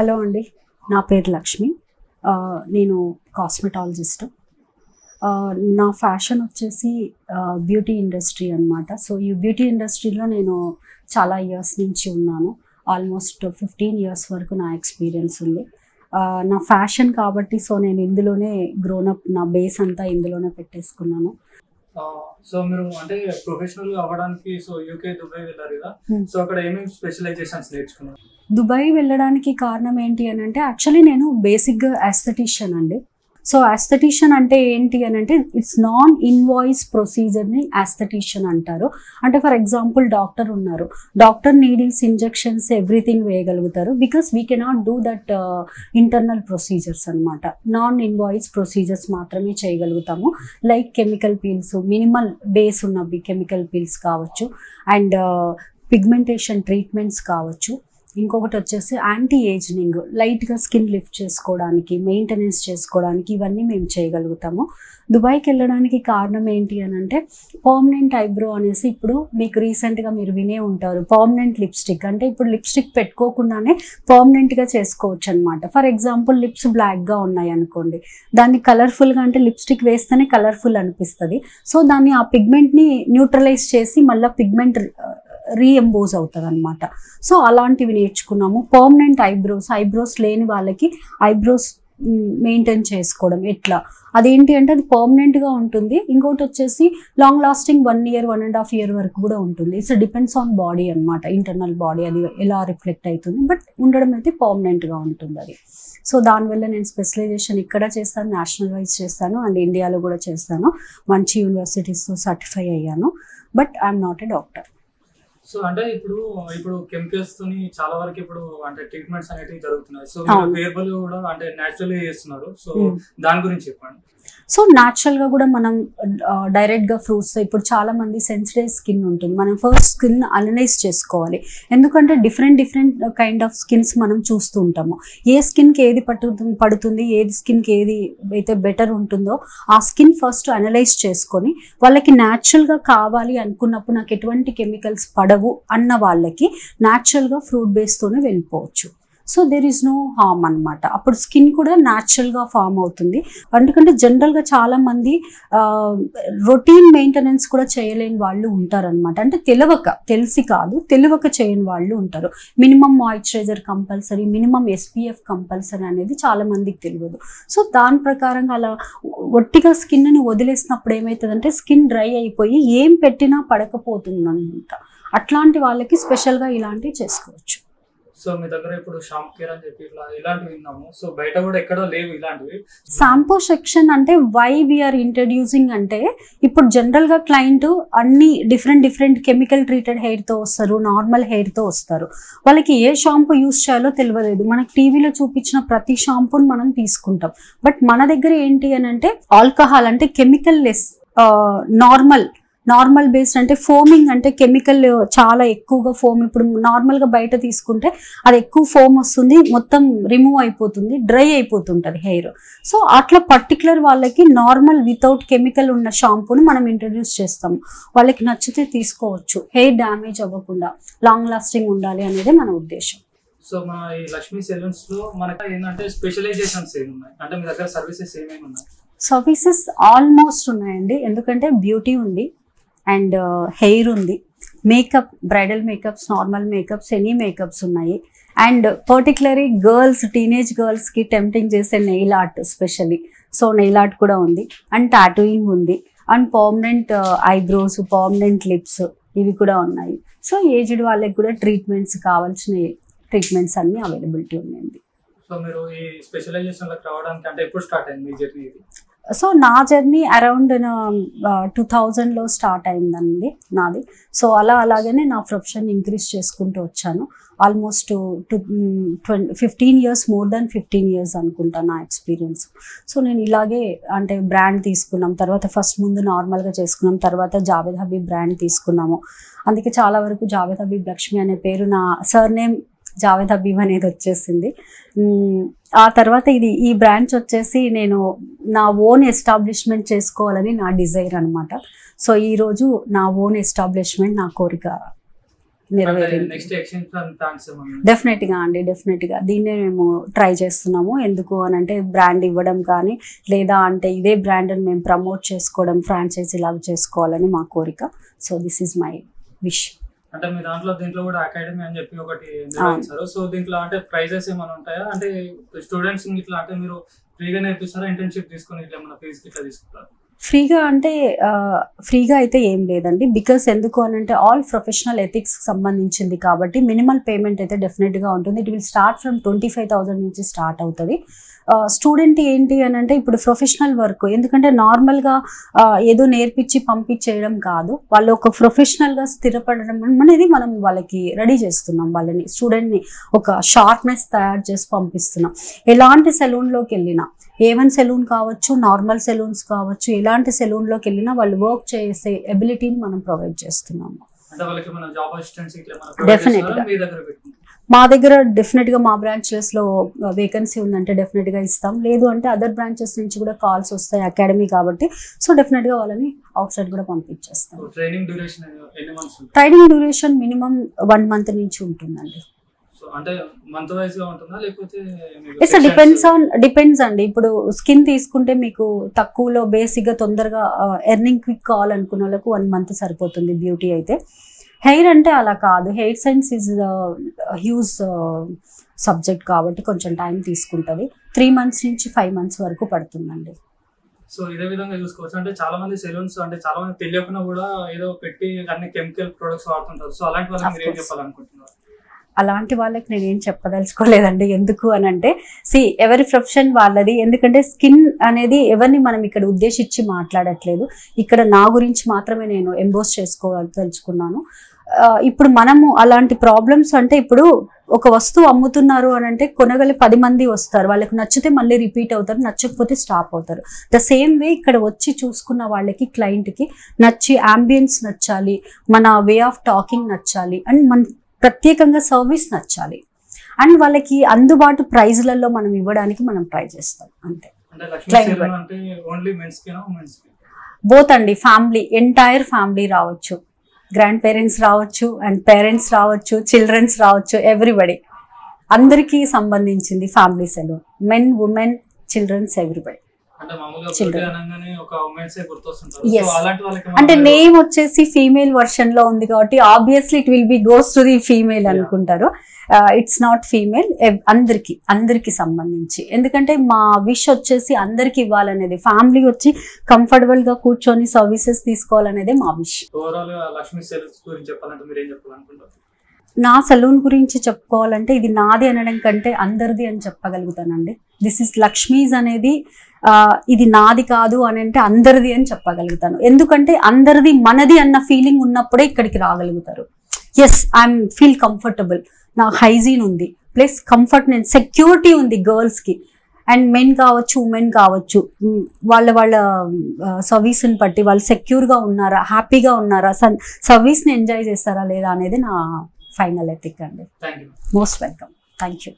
Hello అండి, నా పేరు లక్ష్మి. నేను కాస్మెటాలజిస్ట్. నా ఫ్యాషన్ వచ్చేసి బ్యూటీ ఇండస్ట్రీ అనమాట. సో ఈ బ్యూటీ ఇండస్ట్రీలో నేను చాలా ఇయర్స్ నుంచి ఉన్నాను. ఆల్మోస్ట్ 15 years వరకు నా ఎక్స్పీరియన్స్ ఉంది. నా ఫ్యాషన్ కాబట్టి సో నేను ఇందులోనే గ్రోనప్, నా బేస్ అంతా ఇందులోనే పెట్టేసుకున్నాను. సో మీరు అంటే ప్రొఫెషనల్ అవ్వడానికి సో యూకే దుబాయ్ వెళ్ళారు కదా, సో అక్కడ ఏమేమి స్పెషలైజేషన్స్ నేర్చుకున్నారు? దుబాయ్ వెళ్ళడానికి కారణం ఏంటి అని అంటే, యాక్చువల్లీ నేను బేసిక్గా అస్థెటిషియన్ అండి. సో అస్థెటిషియన్ అంటే ఏంటి అని అంటే, ఇట్స్ నాన్ ఇన్వాయిస్ ప్రొసీజర్ని అస్థెటిషియన్ అంటారు. అంటే ఫర్ ఎగ్జాంపుల్ డాక్టర్ ఉన్నారు, డాక్టర్ నీడిల్స్, ఇంజెక్షన్స్, ఎవ్రీథింగ్ వేయగలుగుతారు. Because we cannot do that internal procedures అనమాట. నాన్ ఇన్వాయిస్ ప్రొసీజర్స్ మాత్రమే చేయగలుగుతాము. Like chemical peels, minimal base ఉన్నవి కెమికల్ పీల్స్ కావచ్చు, అండ్ పిగ్మెంటేషన్ ట్రీట్మెంట్స్ కావచ్చు. ఇంకొకటి వచ్చేసి యాంటీ ఏజింగ్, లైట్గా స్కిన్ లిఫ్ట్ చేసుకోవడానికి, మెయింటెనెన్స్ చేసుకోవడానికి, ఇవన్నీ మేము చేయగలుగుతాము. దుబాయ్కి వెళ్ళడానికి కారణం ఏంటి అని అంటే, పర్మనెంట్ ఐబ్రో అనేసి ఇప్పుడు మీకు రీసెంట్గా మీరు వినే ఉంటారు, పర్మనెంట్ లిప్స్టిక్. అంటే ఇప్పుడు లిప్స్టిక్ పెట్టుకోకుండానే పర్మనెంట్గా చేసుకోవచ్చు అనమాట. ఫర్ ఎగ్జాంపుల్ లిప్స్ బ్లాక్గా ఉన్నాయి అనుకోండి, దాన్ని కలర్ఫుల్గా, అంటే లిప్స్టిక్ వేస్తేనే కలర్ఫుల్ అనిపిస్తుంది. సో దాన్ని ఆ పిగ్మెంట్ని న్యూట్రలైజ్ చేసి మళ్ళీ పిగ్మెంట్ రీఎంబోజ్ అవుతుంది అనమాట. సో అలాంటివి నేర్చుకున్నాము. పర్మనెంట్ ఐబ్రోస్ లేని వాళ్ళకి ఐబ్రోస్ మెయింటైన్ చేసుకోవడం ఎట్లా, అదేంటి అంటే అది పర్మనెంట్గా ఉంటుంది. ఇంకోటి వచ్చేసి లాంగ్ లాస్టింగ్ 1 year 1.5 year వరకు కూడా ఉంటుంది. ఇట్స్ డిపెండ్స్ ఆన్ బాడీ అనమాట, ఇంటర్నల్ బాడీ అది ఎలా రిఫ్లెక్ట్ అవుతుంది. బట్ ఉండడం అయితే పర్మనెంట్గా ఉంటుంది అది. సో దానివల్ల నేను స్పెషలైజేషన్ ఇక్కడ చేస్తాను, నేషనల్ వైజ్ చేస్తాను, అండ్ ఇండియాలో కూడా చేస్తాను. మంచి యూనివర్సిటీస్తో సర్టిఫై అయ్యాను. But I'm not a doctor. So అంటే ఇప్పుడు కెమికల్స్ తోని చాలా వరకు ఇప్పుడు అంటే ట్రీట్మెంట్స్ అనేవి జరుగుతున్నాయి. సో హెయిర్బల్ కూడా అంటే న్యాచురల్గా చేస్తున్నారు. సో దాని గురించి చెప్పండి. సో న్యాచురల్గా కూడా మనం డైరెక్ట్గా ఫ్రూట్స్, ఇప్పుడు చాలా మంది సెన్సిటివ్ స్కిన్ ఉంటుంది, మనం ఫస్ట్ స్కిన్ అనలైజ్ చేసుకోవాలి. ఎందుకంటే డిఫరెంట్ కైండ్ ఆఫ్ స్కిన్స్ మనం చూస్తూ ఉంటాము. ఏ స్కిన్కి ఏది పడుతుంది, ఏది స్కిన్కి ఏది అయితే బెటర్ ఉంటుందో ఆ స్కిన్ ఫస్ట్ అనలైజ్ చేసుకొని, వాళ్ళకి న్యాచురల్గా కావాలి అనుకున్నప్పుడు నాకు ఎటువంటి కెమికల్స్ పడవు అన్న వాళ్ళకి న్యాచురల్గా ఫ్రూట్ బేస్తోనే వెళ్ళిపోవచ్చు. So there is no harm అనమాట. అప్పుడు స్కిన్ కూడా న్యాచురల్గా ఫామ్ అవుతుంది. ఎందుకంటే జనరల్గా చాలామంది రొటీన్ మెయింటెనెన్స్ కూడా చేయలేని వాళ్ళు ఉంటారనమాట. అంటే తెలిసి కాదు, తెలియక చేయని వాళ్ళు ఉంటారు. Minimum moisturiser compulsory, minimum SPF compulsory అనేది చాలామందికి తెలియదు. సో దాని ప్రకారంగా అలా ఒట్టిగా స్కిన్ని వదిలేసినప్పుడు ఏమవుతుందంటే స్కిన్ డ్రై అయిపోయి ఏం పెట్టినా పడకపోతుంది అనమాట. అట్లాంటి వాళ్ళకి స్పెషల్గా ఇలాంటివి చేసుకోవచ్చు. సో మీ దగ్గర ఇప్పుడు షాంపూ కేర్ అని చెప్పి ఇలాంటివి విన్నాము. సో బయట కూడా ఎక్కడో లేవు ఇలాంటివి. షాంపూ సెక్షన్ అంటే వై వీఆర్ ఇంట్రడ్యూసింగ్ అంటే, ఇప్పుడు జనరల్గా క్లయింట్ అన్ని డిఫరెంట్ కెమికల్ ట్రీటెడ్ హెయిర్తో వస్తారు, నార్మల్ హెయిర్తో వస్తారు. వాళ్ళకి ఏ షాంపూ యూస్ చేయాలో తెలియలేదు. మనకి టీవీలో చూపించిన ప్రతి షాంపూని మనం తీసుకుంటాం. బట్ మన దగ్గర ఏంటి అని అంటే ఆల్కహాల్, అంటే కెమికల్ లెస్, నార్మల్ బేస్డ్, అంటే ఫోమింగ్, అంటే కెమికల్ చాలా ఎక్కువగా ఫోమ్. ఇప్పుడు నార్మల్గా బయట తీసుకుంటే అది ఎక్కువ ఫోమ్ వస్తుంది, మొత్తం రిమూవ్ అయిపోతుంది, డ్రై అయిపోతుంటుంది హెయిర్. సో అట్లా పర్టికులర్ వాళ్ళకి నార్మల్ వితౌట్ కెమికల్ ఉన్న షాంపూని మనం ఇంట్రడ్యూస్ చేస్తాము. వాళ్ళకి నచ్చితే తీసుకోవచ్చు, హెయిర్ డ్యామేజ్ అవ్వకుండా లాంగ్ లాస్టింగ్ ఉండాలి అనేది మన ఉద్దేశం. సో మన ఈ లక్ష్మీ సెలూన్స్ లో మనకి ఏంటంటే స్పెషలైజేషన్స్ ఏమి ఉన్నాయి, అంటే మీ దగ్గర సర్వీసెస్ ఏమేమి ఉన్నాయి? సర్వీసెస్ ఆల్మోస్ట్ ఉన్నాయండి. ఎందుకంటే బ్యూటీ ఉంది, అండ్ హెయిర్ ఉంది, makeup, bridal makeups, normal makeups, any makeups ఉన్నాయి. అండ్ పర్టికులర్లీ గర్ల్స్, టీనేజ్ గర్ల్స్కి టెంప్టింగ్ చేసే nail art specially, so nail art కూడా ఉంది. అండ్ టాటూయింగ్ ఉంది, and permanent eyebrows, permanent lips, ఇవి కూడా ఉన్నాయి. సో ఏజ్డ్ వాళ్ళకి కూడా ట్రీట్మెంట్స్, కావాల్సిన ట్రీట్మెంట్స్ అన్నీ అవైలబిలిటీ ఉన్నాయండి. సో మీరు ఈ స్పెషలైజేషన్లోకి రావడానికి అంటే ఎప్పుడు స్టార్ట్ అయింది మీ జర్నీ ఇది? సో నా జర్నీ అరౌండ్ 2000లో స్టార్ట్ అయిందండి నాది. సో అలాగనే నా ప్రొఫెషన్ ఇంక్రీజ్ చేసుకుంటూ వచ్చాను. Almost 15 years, more than 15 years అనుకుంటా నా ఎక్స్పీరియన్స్. సో నేను ఇలాగే అంటే బ్రాండ్ తీసుకున్నాం, తర్వాత ఫస్ట్ ముందు నార్మల్గా చేసుకున్నాం, తర్వాత జావేద్ హబీబ్ బ్రాండ్ తీసుకున్నాము. అందుకే చాలా వరకు జావేద్ హబీబ్ లక్ష్మి అనే పేరు, నా సర్నేమ్ జావేద్ హబీబ్ అనేది వచ్చేసింది. ఆ తర్వాత ఈ బ్రాంచ్ వచ్చేసి నేను నా ఓన్ ఎస్టాబ్లిష్మెంట్ చేసుకోవాలని నా డిజైర్ అనమాట. సో ఈరోజు నా ఓన్ ఎస్టాబ్లిష్మెంట్ నా కోరిక డెఫినెట్గా అండి, డెఫినెట్గా దీన్నే మేము ట్రై చేస్తున్నాము. ఎందుకు అని అంటే బ్రాండ్ ఇవ్వడం కానీ, లేదా అంటే ఇదే బ్రాండ్ మేము ప్రమోట్ చేసుకోవడం, ఫ్రాంచైజీ లాగా చేసుకోవాలని మా కోరిక. So this is my wish. అంటే మీ దీంట్లో కూడా అకాడమీ అని చెప్పి ఒకటి నిర్వహించారు. సో దీంట్లో అంటే ప్రైజెస్ ఏమైనా ఉంటాయా? అంటే స్టూడెంట్స్ ఇట్లా అంటే మీరు ఫ్రీగా నేర్పిస్తారా, ఇంటర్న్షిప్ తీసుకొని ఇట్లా ఏమైనా ఫీజు ఇట్లా తీసుకుంటారు? ఫ్రీగా అంటే ఫ్రీగా అయితే ఏం లేదండి. బికాస్ ఎందుకు అని అంటే ఆల్ ప్రొఫెషనల్ ఎథిక్స్ సంబంధించింది కాబట్టి మినిమల్ పేమెంట్ అయితే డెఫినెట్గా ఉంటుంది. ఇట్ విల్ స్టార్ట్ ఫ్రమ్ 25,000 నుంచి స్టార్ట్ అవుతుంది. స్టూడెంట్ ఏంటి అని అంటే ఇప్పుడు ప్రొఫెషనల్ వర్క్, ఎందుకంటే నార్మల్గా ఏదో నేర్పించి పంపించేయడం కాదు, వాళ్ళు ఒక ప్రొఫెషనల్గా స్థిరపడడం అనేది మనం వాళ్ళకి రెడీ చేస్తున్నాం. వాళ్ళని స్టూడెంట్ని ఒక షార్ప్నెస్ తయారు చేసి పంపిస్తున్నాం. ఎలాంటి సెలూన్లోకి వెళ్ళినా, A1 సెలూన్ కావచ్చు, నార్మల్ సెలూన్స్ కావచ్చు, ఎలాంటి సెలూన్లోకి వెళ్ళినా వాళ్ళు వర్క్ చేసే ఎబిలిటీని మనం ప్రొవైడ్ చేస్తున్నాము. మా దగ్గర డెఫినెట్గా మా బ్రాంచెస్లో వేకెన్సీ ఉందంటే డెఫినెట్గా ఇస్తాం. లేదు అంటే అదర్ బ్రాంచెస్ నుంచి కూడా కాల్స్ వస్తాయి అకాడమీ కాబట్టి. సో డెఫినెట్గా వాళ్ళని అవుట్ సైడ్ కూడా పంపించేస్తాం. ట్రైనింగ్ డ్యూరేషన్ మినిమం 1 month నుంచి ఉంటుందండి. డిపెండ్స్ అండి. ఇప్పుడు స్కిన్ తీసుకుంటే మీకు తక్కువలో బేసిక్గా తొందరగా ఎర్నింగ్ క్విక్ కావాలనుకున్న వాళ్ళకు 1 month సరిపోతుంది బ్యూటీ అయితే. హెయిర్ అంటే అలా కాదు, hair science is huge subject కాబట్టి కొంచెం టైం తీసుకుంటుంది. 3 months నుంచి 5 months వరకు పడుతుందండి. సో ఇదే విధంగా చూసుకోవచ్చు. అంటే చాలా మంది సెలూన్స్ అంటే చాలా మంది తెలియకుండా కూడా ఏదో పెట్టి అన్ని కెమికల్ ప్రొడక్ట్స్ వాడుతుంటారు. సో అలాంటి వాళ్ళకి మీరు ఏం చెప్పాలనుకుంటున్నారు? అలాంటి వాళ్ళకి నేను ఏం చెప్పదలుచుకోలేదండి. ఎందుకు అని అంటే ఎవరి ప్రొఫెషన్ వాళ్ళది. ఎందుకంటే స్కిన్ అనేది ఎవరిని మనం ఇక్కడ ఉద్దేశించి మాట్లాడట్లేదు, ఇక్కడ నా గురించి మాత్రమే నేను ఎంబోస్ చేసుకోదలుచుకున్నాను. ఇప్పుడు మనము అలాంటి ప్రాబ్లమ్స్ అంటే ఇప్పుడు ఒక వస్తువు అమ్ముతున్నారు అని అంటే కొనగలి 10 మంది వస్తారు, వాళ్ళకి నచ్చితే మళ్ళీ రిపీట్ అవుతారు, నచ్చకపోతే స్టాప్ అవుతారు. ద సేమ్ వే ఇక్కడ వచ్చి చూసుకున్న వాళ్ళకి, క్లయింట్కి నచ్చి అంబియన్స్ నచ్చాలి, మన వే ఆఫ్ టాకింగ్ నచ్చాలి, అండ్ మన ప్రత్యేకంగా సర్వీస్ నచ్చాలి, అండ్ వాళ్ళకి అందుబాటు ప్రైజ్లలో మనం ఇవ్వడానికి మనం ట్రై చేస్తాం అంతే. బోత్ అండి, ఫ్యామిలీ, ఎంటైర్ ఫ్యామిలీ రావచ్చు, గ్రాండ్ పేరెంట్స్ రావచ్చు, అండ్ పేరెంట్స్ రావచ్చు, చిల్డ్రన్స్ రావచ్చు, ఎవ్రీబడి, అందరికీ సంబంధించింది family salon. Men, women, childrens, everybody. అంటే నేమ్ వచ్చేసి ఫీమేల్ వర్షన్ లో ఉంది కాబట్టి obviously it will be goes to the female అనుకుంటారు. ఇట్స్ నాట్ ఫీమేల్, అందరికి సంబంధించి. ఎందుకంటే మా విష్ వచ్చేసి అందరికి ఇవ్వాలనేది, ఫ్యామిలీ వచ్చి కంఫర్టబుల్ గా కూర్చొని సర్వీసెస్ తీసుకోవాలనేది మా విష్. నా సలూన్ గురించి చెప్పుకోవాలంటే ఇది నాది అనడం కంటే అందరిది అని చెప్పగలుగుతానండి. దిస్ ఇస్ లక్ష్మీస్ అనేది ఇది నాది కాదు అని అంటే అందరిది అని చెప్పగలుగుతాను. ఎందుకంటే అందరిది మనది అన్న ఫీలింగ్ ఉన్నప్పుడే ఇక్కడికి రాగలుగుతారు. ఎస్, ఐఎమ్ ఫీల్ కంఫర్టబుల్, నాకు హైజీన్ ఉంది, ప్లస్ కంఫర్ట్, నేను సెక్యూరిటీ ఉంది గర్ల్స్కి, అండ్ మెన్ కావచ్చు, ఉమెన్ కావచ్చు, వాళ్ళ సర్వీస్ని బట్టి వాళ్ళు సెక్యూర్గా ఉన్నారా, హ్యాపీగా ఉన్నారా, సర్వీస్ని ఎంజాయ్ చేస్తారా లేదా అనేది నా ఫైనల్ ఎథిక్ అండి. Most welcome. Thank you.